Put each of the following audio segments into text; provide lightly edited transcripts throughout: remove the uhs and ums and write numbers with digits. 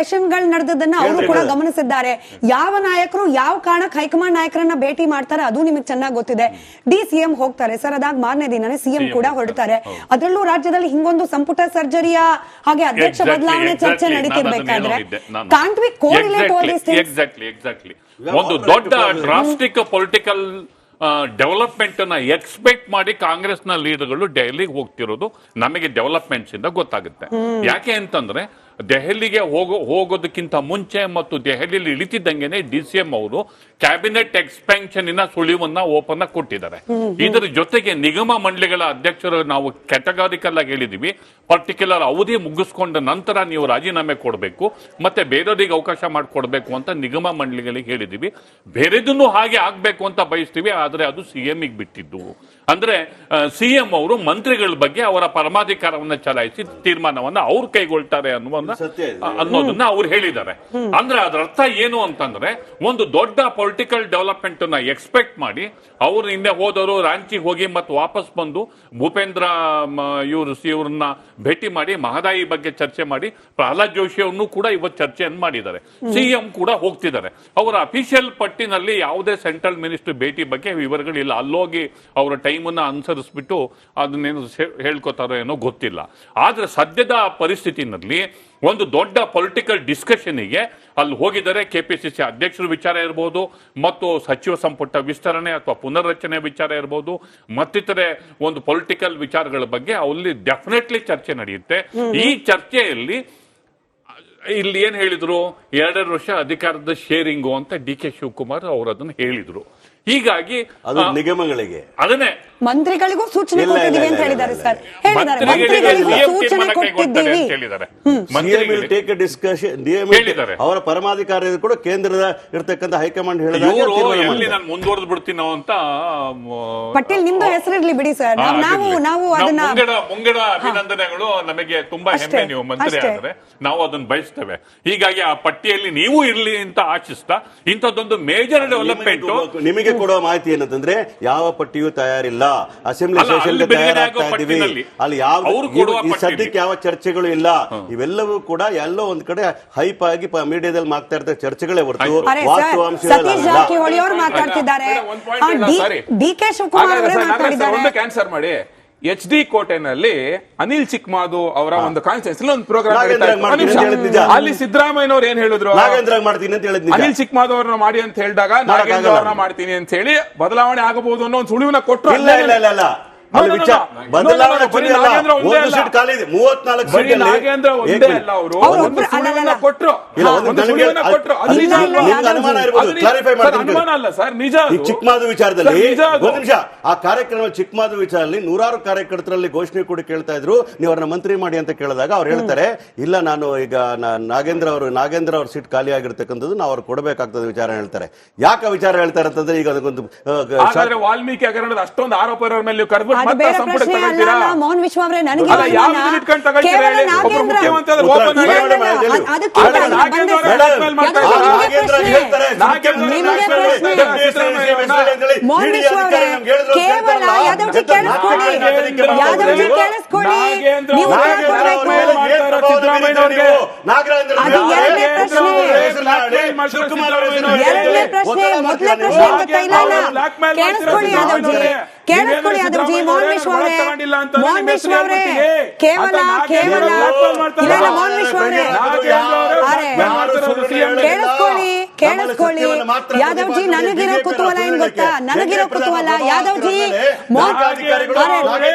ಸೆಷನ್ಗಳು ನಡೆದದನ್ನ ಅವರು ಕೂಡ ಗಮನಿಸಿದ್ದಾರೆ. ಯಾವ ನಾಯಕರು ಯಾವ ಕಾರಣಕ್ಕೆ ಹೈಕಮಾಂಡ್ ನಾಯಕರನ್ನ ಭೇಟಿ ಮಾಡ್ತಾರೆ ಅದು ನಿಮಗೆ ಚೆನ್ನಾಗಿ ಗೊತ್ತಿದೆ. ಸಿಎಂ ಹೋಗ್ತಾರೆ ಸರ್, ಅದಾದ ಮಾರನೇ ದಿನನೇ ಸಿಎಂ ಕೂಡ ಹೊರಡ್ತಾರೆ. ಅದರಲ್ಲೂ ರಾಜ್ಯದಲ್ಲಿ ಹಿಂಗೊಂದು ಸಂಪುಟ ಸರ್ಜರಿಯ ಹಾಗೆ ಅಧ್ಯಕ್ಷ ಬದಲಾವಣೆ ಚರ್ಚೆ ನಡೀತಿರ್ಬೇಕಾದ್ರೆ can't we correlate all these things? Exactly ಒಂದು ದೊಡ್ಡ ಡ್ರಾಸ್ಟಿಕ್ ಪೊಲಿಟಿಕಲ್ ಡೆವಲಪ್ಮೆಂಟ್ ಅನ್ನ ಎಕ್ಸ್ಪೆಕ್ಟ್ ಮಾಡಿ ಕಾಂಗ್ರೆಸ್ ನ ಲೀಡರ್ಗಳು ದೆಹಲಿಗೆ ಹೋಗ್ತಿರೋದು ನಮಗೆ ಡೆವಲಪ್ಮೆಂಟ್ಸ್ ಇಂದ ಗೊತ್ತಾಗುತ್ತೆ. ಯಾಕೆ ಅಂತಂದ್ರೆ ದೆಹಲಿಗೆ ಹೋಗೋದಕ್ಕಿಂತ ಮುಂಚೆ ಮತ್ತು ದೆಹಲಿಯಲ್ಲಿ ಇಳಿತಿದ್ದಂಗೆನೆ DCM ಅವರು ಕ್ಯಾಬಿನೆಟ್ ಎಕ್ಸ್ಪೆನ್ಷನ್ ಸುಳಿವನ್ನ ಓಪನ್ ಆಗಿ ಕೊಟ್ಟಿದ್ದಾರೆ. ಇದರ ಜೊತೆಗೆ ನಿಗಮ ಮಂಡಳಿಗಳ ಅಧ್ಯಕ್ಷರು ನಾವು ಕ್ಯಾಟಗಾರಿಕಲ್ ಆಗಿ ಹೇಳಿದೀವಿ, ಪರ್ಟಿಕ್ಯುಲರ್ ಅವಧಿ ಮುಗಿಸ್ಕೊಂಡ ನಂತರ ನೀವು ರಾಜೀನಾಮೆ ಕೊಡಬೇಕು ಮತ್ತೆ ಬೇರೆಯವರಿಗೆ ಅವಕಾಶ ಮಾಡಿಕೊಡ್ಬೇಕು ಅಂತ ನಿಗಮ ಮಂಡಳಿಗಳಿಗೆ ಹೇಳಿದೀವಿ. ಬೇರೆದನ್ನು ಹಾಗೆ ಆಗ್ಬೇಕು ಅಂತ ಬಯಸ್ತೀವಿ, ಆದ್ರೆ ಅದು CM ಗೆ ಬಿಟ್ಟಿದ್ದು. ಅಂದ್ರೆ CM ಅವರು ಮಂತ್ರಿಗಳ ಬಗ್ಗೆ ಅವರ ಪರಮಾಧಿಕಾರವನ್ನ ಚಲಾಯಿಸಿ ತೀರ್ಮಾನವನ್ನ ಅವ್ರು ಕೈಗೊಳ್ತಾರೆ ಅನ್ನೋದನ್ನ ಅವ್ರು ಹೇಳಿದ್ದಾರೆ. ಅಂದ್ರೆ ಅದರ ಅರ್ಥ ಏನು ಅಂತಂದ್ರೆ ಒಂದು ದೊಡ್ಡ ಪೊಲಿಟಿಕಲ್ ಡೆವಲಪ್ಮೆಂಟ್ ಅನ್ನ ಎಕ್ಸ್ಪೆಕ್ಟ್ ಮಾಡಿ ಅವ್ರು ಹಿಂದೆ ಹೋದವರು ರಾಂಚಿಗೆ ಹೋಗಿ ಮತ್ತೆ ವಾಪಸ್ ಬಂದು ಭೂಪೇಂದ್ರ ಇವ್ರನ್ನ ಭೇಟಿ ಮಾಡಿ ಮಹದಾಯಿ ಬಗ್ಗೆ ಚರ್ಚೆ ಮಾಡಿ ಪ್ರಹ್ಲಾದ್ ಜೋಶಿ ಅವ್ರನ್ನು ಕೂಡ ಇವತ್ತು ಚರ್ಚೆಯನ್ನು ಮಾಡಿದ್ದಾರೆ. CM ಕೂಡ ಹೋಗ್ತಿದ್ದಾರೆ. ಅವರ ಅಫಿಷಿಯಲ್ ಪಟ್ಟಿನಲ್ಲಿ ಯಾವುದೇ ಸೆಂಟ್ರಲ್ ಮಿನಿಸ್ಟರ್ ಭೇಟಿ ಬಗ್ಗೆ ವಿವರಗಳಿಲ್ಲ. ಅಲ್ಲೋಗಿ ಅವರ ಟೈಮನ್ನ ಅನುಸರಿಸ್ಬಿಟ್ಟು ಅದನ್ನೇನು ಹೇಳ್ಕೊತಾರೋ ಏನೋ ಗೊತ್ತಿಲ್ಲ. ಆದ್ರೆ ಸದ್ಯದ ಪರಿಸ್ಥಿತಿನಲ್ಲಿ ಒಂದು ದೊಡ್ಡ ಪೊಲಿಟಿಕಲ್ ಡಿಸ್ಕಷನ್ಗೆ ಅಲ್ಲಿ ಹೋಗಿದ್ದಾರೆ. KPCC ಅಧ್ಯಕ್ಷರ ವಿಚಾರ ಇರಬಹುದು, ಮತ್ತು ಸಚಿವ ಸಂಪುಟ ವಿಸ್ತರಣೆ ಅಥವಾ ಪುನರ್ರಚನೆ ವಿಚಾರ ಇರಬಹುದು, ಮತ್ತಿತರೆ ಒಂದು ಪೊಲಿಟಿಕಲ್ ವಿಚಾರಗಳ ಬಗ್ಗೆ ಅಲ್ಲಿ ಡೆಫಿನೆಟ್ಲಿ ಚರ್ಚೆ ನಡೆಯುತ್ತೆ. ಈ ಚರ್ಚೆಯಲ್ಲಿ ಇಲ್ಲಿ ಏನ್ ಹೇಳಿದ್ರು, 2 ವರ್ಷ ಅಧಿಕಾರದ ಶೇರಿಂಗು ಅಂತ DK ಶಿವಕುಮಾರ್ ಅವರು ಅದನ್ನು ಹೇಳಿದ್ರು. ಹೀಗಾಗಿ ಅದು ನಿಗಮಗಳಿಗೆ ಅದನ್ನೇ ಮಂತ್ರಿಗಳಿಗೂ ಸೂಚನೆ ಕೊಟ್ಟಿದ್ದೀವಿ ಅಂತ ಹೇಳಿದ್ದಾರೆ ಸರ್. ಅವರ ಪರಮಾಧಿಕಾರಿ ಕೂಡ ಕೇಂದ್ರದ ಇರ್ತಕ್ಕಂಥ ಹೈಕಮಾಂಡ್ ಹೇಳಿದಾಗ ನಾನು ಮುಂದುವರೆದು ಬಿಡ್ತೀನೋ ಅಂತ ಪಟೇಲ್ ನಿಮ್ದು ಹೆಸರಿರ್ಲಿ ಬಿಡಿ ಸರ್. ನಾವು ಅದನ್ನ ಮುಂಗಡ ಅಭಿನಂದನೆಗಳು, ನಮಗೆ ತುಂಬಾ ಹೆಮ್ಮೆ ನೀವು ಮಂತ್ರಿ ಆದ್ರೆ, ನಾವು ಅದನ್ನ ಬಯಸ್ತೇವೆ. ಹೀಗಾಗಿ ಆ ಪಟ್ಟಿಯಲ್ಲಿ ನೀವು ಇರ್ಲಿ ಅಂತ ಆಶಿಸ್ತಾ ಇಂಥದ್ದೊಂದು ಮೇಜರ್ ಡೆವಲಪ್ಮೆಂಟ್ ನಿಮಗೆ ಕೊಡುವ ಮಾಹಿತಿ ಏನಂತಂದ್ರೆ ಯಾವ ಪಟ್ಟಿಯೂ ತಯಾರಿಲ್ಲ. ಅಸೆಂಬ್ಲಿ ಸೆಷನ್ಗೆ ತಯಾರಾಗ್ತಾ ಇದೀವಿ, ಅಲ್ಲಿ ಯಾವ ಸದ್ಯಕ್ಕೆ ಯಾವ ಚರ್ಚೆಗಳು ಇಲ್ಲ. ಇವೆಲ್ಲವೂ ಕೂಡ ಎಲ್ಲೋ ಒಂದ್ ಕಡೆ ಹೈಪ್ ಆಗಿ ಮೀಡಿಯಾದಲ್ಲಿ ಮಾಡ್ತಾ ಇರ್ತಾರೆ ಚರ್ಚೆಗಳೇ ಹೊರತು ಕ್ಯಾನ್ಸರ್ ಮಾಡಿ HD ಕೋಟೆನಲ್ಲಿ ಅನಿಲ್ ಚಿಕ್ಮಾದು ಅವರ ಒಂದು ಕಾನ್ಫರೆನ್ಸ್ ಒಂದು ಪ್ರೋಗ್ರಾಮ್ ಅಲ್ಲಿ ಸಿದ್ದರಾಮಯ್ಯನವರು ಏನ್ ಹೇಳಿದ್ರು, ಅನಿಲ್ ಚಿಕ್ಮಾದು ಅವ್ರನ್ನ ಮಾಡಿ ಅಂತ ಹೇಳಿದಾಗ ನಾಗೇಂದ್ರ ಅವ್ರನ್ನ ಮಾಡ್ತೀನಿ ಅಂತ ಹೇಳಿ ಬದಲಾವಣೆ ಆಗಬಹುದು ಅನ್ನೋ ಒಂದು ಸುಳಿವನ್ನ ಕೊಟ್ಟರು. ಬದಲಾವಣೆ 34 ಚಿಕ್ಮಾದು ವಿಚಾರದಲ್ಲಿ ಆ ಕಾರ್ಯಕ್ರಮ ಚಿಕ್ಮಾದು ವಿಚಾರದಲ್ಲಿ ನೂರಾರು ಕಾರ್ಯಕರ್ತರಲ್ಲಿ ಘೋಷಣೆ ಕೂಡ ಕೇಳ್ತಾ ಇದ್ರು, ನೀವು ಅವ್ರನ್ನ ಮಂತ್ರಿ ಮಾಡಿ ಅಂತ ಕೇಳಿದಾಗ ಅವ್ರು ಹೇಳ್ತಾರೆ, ಇಲ್ಲ ನಾನು ಈಗ ನಾಗೇಂದ್ರ ಅವ್ರ ಸೀಟ್ ಖಾಲಿ ಆಗಿರ್ತಕ್ಕಂಥದ್ದು ನಾವು ಅವ್ರು ಕೊಡಬೇಕಾಗ್ತದೆ ವಿಚಾರ ಹೇಳ್ತಾರೆ. ಯಾಕೆ ವಿಚಾರ ಹೇಳ್ತಾರೆ ಅಂತಂದ್ರೆ ಈಗ ಅದಕ್ಕೊಂದು ವಾಲ್ಮೀಕಿ ಹಗರಣದ ಅಷ್ಟೊಂದು ಆರೋಪ ಮೇಲೆ ಮೋಹನ್ ವಿಶ್ವ ಅವರೇ, ನನಗೆ ಕೇವಲ ಯಾದವ್ಜಿ ಕೇಳಿಸ್ಕೊಳ್ಳಿ, ನೀವು ಎರಡನೇ ಪ್ರಶ್ನೆ ಮೊದಲನೇ ಪ್ರಶ್ನೆ ಗೊತ್ತಾ ಇಲ್ಲ, ಕೇಳಿಸ್ಕೊಳ್ಳಿ ಯಾದವ್ಜಿ, ಮೋಹನ್ ವಿಶ್ವ ಅವರೇ, ಕೇವಲ ಮೋಹನ್ ವಿಶ್ವ ಅವರೇ ಕೇಳಿಸ್ಕೊಳ್ಳಿ ಯಾದವ್ಜಿ, ನನಗಿರೋ ಕುತೂಹಲ ಏನ್ ಗೊತ್ತಾ, ನನಗಿರೋ ಕುತೂಹಲ ಯಾದವ್ಜಿ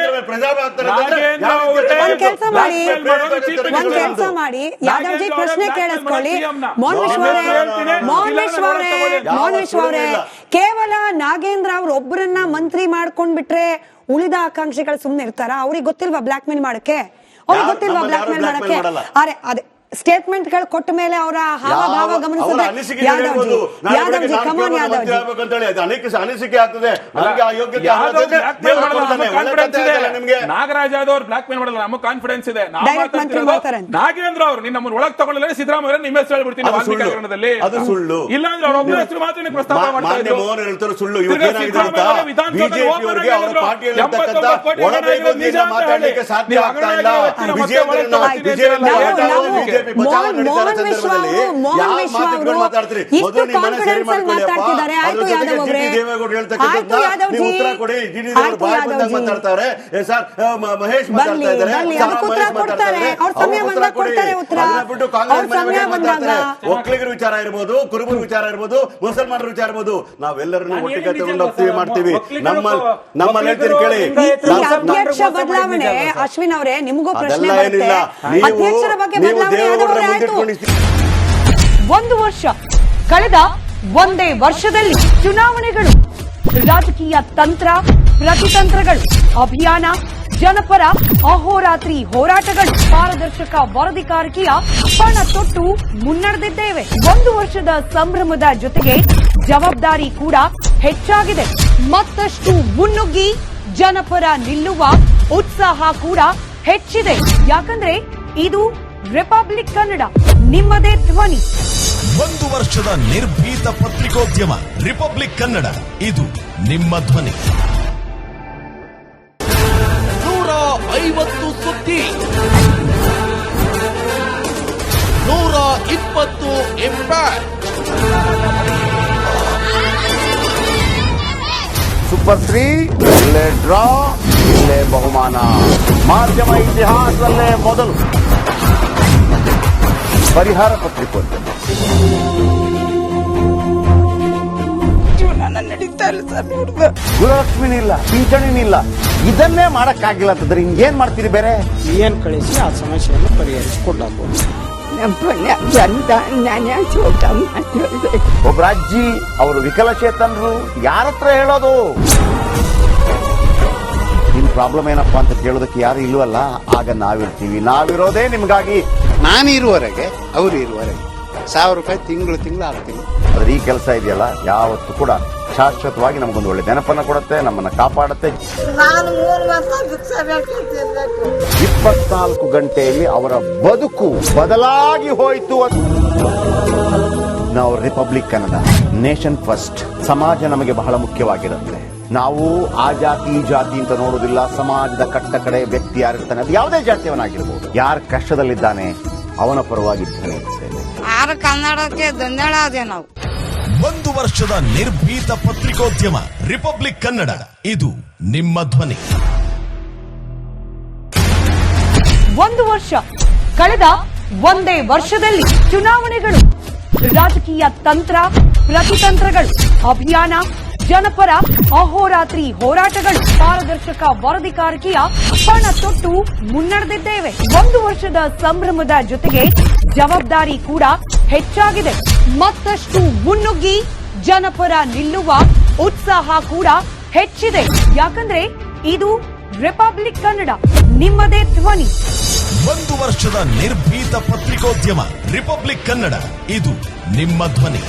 ಒಂದ್ ಕೆಲ್ಸ ಮಾಡಿ ಯಾದವ್ಜಿ ಪ್ರಶ್ನೆ ಕೇಳಿಸ್ಕೊಳ್ಳಿ. ಮೋಹನ್ ವಿಶ್ವ ಅವರೇ, ಕೇವಲ ನಾಗೇಂದ್ರ ಅವ್ರ ಒಬ್ಬರನ್ನ ಮಂತ್ರಿ ಮಾಡ್ಕೊಂಡ್ಬಿಟ್ರೆ ಉಳಿದ ಆಕಾಂಕ್ಷಿಗಳು ಸುಮ್ನೆ ಇರ್ತಾರ? ಅವ್ರಿಗೆ ಗೊತ್ತಿಲ್ವಾ ಬ್ಲಾಕ್ ಮೇಲ್ ಮಾಡಕ್ಕೆ? ಅವ್ರಿಗೆ ಗೊತ್ತಿಲ್ವಾ ಬ್ಲಾಕ್ ಮೇಲ್ ಮಾಡಕ್ಕೆ? ಅದೇ ಸ್ಟೇಟ್ಮೆಂಟ್ ಗಳು ಕೊಟ್ಟ ಮೇಲೆ ಅವರ ಹಾವಭಾವ ಗಮನಿಸಿದ್ರೆ ಯಾದವ್ಜಿ ಕಮಾನ್ ಯಾದವ್ಜಿ ಅನಿಸಿಕೆ ಆಗ್ತದೆ. ನಾಗರಾಜ್ ಯಾದವ್ ಅವ್ರು ಬ್ಲಾಕ್ ಮೇಲ್ ಮಾಡಲ್ಲ, ನಮಗೆ ಕಾನ್ಫಿಡೆನ್ಸ್ ಇದೆ. ನಾಗೇಂದ್ರ ಅವರು ನಮ್ಮನ್ನು ಒಳಗೆ ತಗೊಳ್ಳಲ್ಲ, ಸಿದ್ದರಾಮಯ್ಯ ನಿಮ್ಮ ಹೆಸರು ಹೇಳ್ಬಿಡ್ತೀನಿ ವಾಲ್ಮೀಕರಣದಲ್ಲಿ, ಅದು ಸುಳ್ಳು. ಇಲ್ಲಾಂದ್ರೆ ಅವ್ರ ಒಬ್ಬರ ಹೆಸರು ಮಾತ್ರ ಪ್ರಸ್ತಾಪ ಮಾಡ್ತಾರೆ. ಮೋಹನ್ ಹೇಳ್ತಾರೆ ಸುಳ್ಳು. ಬಿಜೆಪಿಯವರಿಗೆ ಅವರ ಪಾರ್ಟಿಯಲ್ಲಿ ಮಾತಾಡಲಿಕ್ಕೆ ಸಾಧ್ಯ ಆಗ್ತಾ ಇಲ್ಲ. ಬಿಜೆಪಿ ಬಚಾವ ನಡೀತಾ ಇರೋ ಸಂದರ್ಭದಲ್ಲಿ ಯಾವ ಮಾತುಗಳು ಮಾತಾಡ್ತೀರಿ? ಮೊದಲು ನಿಮ್ಮ ಮನೆ ಸರಿ ಮಾಡ್ಕೊಳ್ಳಿಯಪ್ಪ. ಅದ್ರ ಜೊತೆಗೆ ಜಿಟಿ ದೇವೇಗೌಡರು ಹೇಳ್ತಕ್ಕಂಥದ್ದನ್ನ ನೀವು ಉತ್ತರ ಕೊಡಿ. ಜಿಟಿ ದೇವೇಗೌಡರು ಬಾಯಿ ಬಂದಾಗ ಮಾತಾಡ್ತಾರೆ. ಸರ್ ಮಹೇಶ್ ಮಾತಾಡ್ತಾ ಇದ್ದಾರೆ, ಮಹೇಶ್ ಮಾತಾಡ್ತಾರೆ, ಉತ್ತರ ಕೊಡಿ. ಅದನ್ನ ಬಿಟ್ಟು ಕಾಂಗ್ರೆಸ್ ಮನೆ ಮಾತಾಡ್ತಾರೆ. ಒಕ್ಕಲಿಗರ ವಿಚಾರ ಇರ್ಬೋದು, ಕುರುಬರ ವಿಚಾರ ಇರ್ಬೋದು, ಮುಸಲ್ಮಾನರ ವಿಚಾರ ಇರ್ಬೋದು, ನಾವೆಲ್ಲರನ್ನು ಒಟ್ಟಿಗೆ ತಗೊಂಡು ಹೋಗ್ತೀವಿ, ಮಾಡ್ತೀವಿ. ನಮ್ಮಲ್ಲಿ ಹೇಳ್ತೀನಿ ಕೇಳಿ, ಅಧ್ಯಕ್ಷ ಬದಲಾವಣೆ ಅಶ್ವಿನ್ ಅವರೇ ನಿಮಗೂ ಪ್ರಶ್ನೆ ಅದೆಲ್ಲ ಏನಿಲ್ಲ. ಬರುತ್ತೆ. ಅಧ್ಯಕ್ಷರ ಬಗ್ಗೆ ನೀವು ದೇವೇಗೌಡರ ಮುಂದೆ ಬದಲಾವಣೆ ಇಟ್ಕೊಂಡು ಒಂದು ವರ್ಷ ಕಳೆದ ಒಂದೇ ವರ್ಷದಲ್ಲಿ ಚುನಾವಣೆಗಳು, ರಾಜಕೀಯ ತಂತ್ರ ಪ್ರತಿತಂತ್ರಗಳು, ಅಭಿಯಾನ, ಜನಪರ ಅಹೋರಾತ್ರಿ ಹೋರಾಟಗಳು, ಪಾರದರ್ಶಕ ವರದಿಗಾರಿಕೆಯ ಪಣ ತೊಟ್ಟು ಮುನ್ನಡೆದಿದ್ದೇವೆ. ಒಂದು ವರ್ಷದ ಸಂಭ್ರಮದ ಜೊತೆಗೆ ಜವಾಬ್ದಾರಿ ಕೂಡ ಹೆಚ್ಚಾಗಿದೆ. ಮತ್ತಷ್ಟು ಮುನ್ನುಗ್ಗಿ ಜನಪರ ನಿಲ್ಲುವ ಉತ್ಸಾಹ ಕೂಡ ಹೆಚ್ಚಿದೆ. ಯಾಕಂದ್ರೆ ಇದು ರಿಪಬ್ಲಿಕ್ ಕನ್ನಡ, ನಿಮ್ಮದೇ ಧ್ವನಿ. ಒಂದು ವರ್ಷದ ನಿರ್ಭೀತ ಪತ್ರಿಕೋದ್ಯಮ ರಿಪಬ್ಲಿಕ್ ಕನ್ನಡ, ಇದು ನಿಮ್ಮ ಧ್ವನಿ. 150 ಸುದ್ದಿ, 120 ಇಂಪ್ಯಾಕ್ಟ್. ಸೂಪರ್ 3 ಇಲ್ಲೇ ಡ್ರಾ, ಇಲ್ಲೇ ಬಹುಮಾನ. ಮಾಧ್ಯಮ ಇತಿಹಾಸದಲ್ಲೇ ಮೊದಲು ಪರಿಹಾರ ಪತ್ರಿಕೋದ್ಯಮ. ಗುರುಲಕ್ಷ್ಮಿನಿಲ್ಲ, ಪಿಂಚಣಿನಿಲ್ಲ, ಇದನ್ನೇ ಮಾಡಕ್ಕಾಗಿಲ್ಲ ಅಂತಂದ್ರೆ ಹಿಂಗೇನ್ ಮಾಡ್ತೀರಿ? ಬೇರೆ ಏನ್ ಕಳಿಸಿ ಆ ಸಮಸ್ಯೆಯನ್ನು ಪರಿಹರಿಸಿಕೊಡಬಹುದು. ಒಬ್ಬ ಅಜ್ಜಿ, ಅವರು ವಿಕಲಚೇತನರು, ಯಾರ ಹತ್ರ ಹೇಳೋದು? ನಿಮ್ ಪ್ರಾಬ್ಲಮ್ ಏನಪ್ಪಾ ಅಂತ ಕೇಳೋದಕ್ಕೆ ಯಾರು ಇಲ್ವಲ್ಲ. ಆಗ ನಾವಿರ್ತೀವಿ, ನಾವಿರೋದೇ ನಿಮ್ಗಾಗಿ. ನಾನು ಇರುವವರೆಗೆ ಅವರು ಇರುವವರೆಗೆ 1000 ರೂಪಾಯಿ ತಿಂಗಳು ಆಗ್ತೀನಿ. ಆದ್ರೆ ಈ ಕೆಲಸ ಇದೆಯಲ್ಲ, ಯಾವತ್ತೂ ಕೂಡ ಶಾಶ್ವತವಾಗಿ ನಮಗೊಂದು ಒಳ್ಳೆ ನೆನಪನ್ನ ಕೊಡುತ್ತೆ, ನಮ್ಮನ್ನ ಕಾಪಾಡುತ್ತೆ. 24 ಗಂಟೆಯಲ್ಲಿ ಅವರ ಬದುಕು ಬದಲಾಗಿ ಹೋಯಿತು. ನಾವು ರಿಪಬ್ಲಿಕ್ ಕನ್ನಡ, ನೇಷನ್ ಫಸ್ಟ್. ಸಮಾಜ ನಮಗೆ ಬಹಳ ಮುಖ್ಯವಾಗಿರುತ್ತೆ. ನಾವು ಆ ಜಾತಿ ಈ ಜಾತಿ ಅಂತ ನೋಡೋದಿಲ್ಲ. ಸಮಾಜದ ಕಟ್ಟ ಕಡೆ ವ್ಯಕ್ತಿ ಯಾರಿರ್ತಾನೆ, ಅದು ಯಾವುದೇ ಜಾತಿಯವನಾಗಿರ್ಬೋದು, ಯಾರು ಕಷ್ಟದಲ್ಲಿದ್ದಾನೆ ಅವನ ಪರವಾಗಿ ಧ್ವನಿ ಇರ್ತೇವೆ. ಕನ್ನಡಕ್ಕೆ ಧನ್ಯವಾದ. ನಾವು ಒಂದು ವರ್ಷದ ನಿರ್ಭೀತ ಪತ್ರಿಕೋದ್ಯಮ ರಿಪಬ್ಲಿಕ್ ಕನ್ನಡ, ಇದು ನಿಮ್ಮ ಧ್ವನಿ. ಒಂದು ವರ್ಷ ಕಳೆದ ಒಂದೇ ವರ್ಷದಲ್ಲಿ ಚುನಾವಣೆಗಳು, ರಾಜಕೀಯ ತಂತ್ರ ಪ್ರತಿತಂತ್ರಗಳು, ಅಭಿಯಾನ, ಜನಪರ ಅಹೋರಾತ್ರಿ ಹೋರಾಟಗಳು, ಪಾರದರ್ಶಕ ವರದಿಗಾರಿಕೆಯ ಪಣ ತೊಟ್ಟು ಮುನ್ನಡೆದಿದ್ದೇವೆ. ಒಂದು ವರ್ಷದ ಸಂಭ್ರಮದ ಜೊತೆಗೆ ಜವಾಬ್ದಾರಿ ಕೂಡ ಹೆಚ್ಚಾಗಿದೆ. ಮತ್ತಷ್ಟು ಮುನ್ನುಗ್ಗಿ ಜನಪರ ನಿಲ್ಲುವ ಉತ್ಸಾಹ ಕೂಡ ಹೆಚ್ಚಿದೆ. ಯಾಕಂದ್ರೆ ಇದು ರಿಪಬ್ಲಿಕ್ ಕನ್ನಡ, ನಿಮ್ಮದೇ ಧ್ವನಿ. ಒಂದು ವರ್ಷದ ನಿರ್ಭೀತ ಪತ್ರಿಕೋದ್ಯಮ ರಿಪಬ್ಲಿಕ್ ಕನ್ನಡ, ಇದು ನಿಮ್ಮ ಧ್ವನಿ.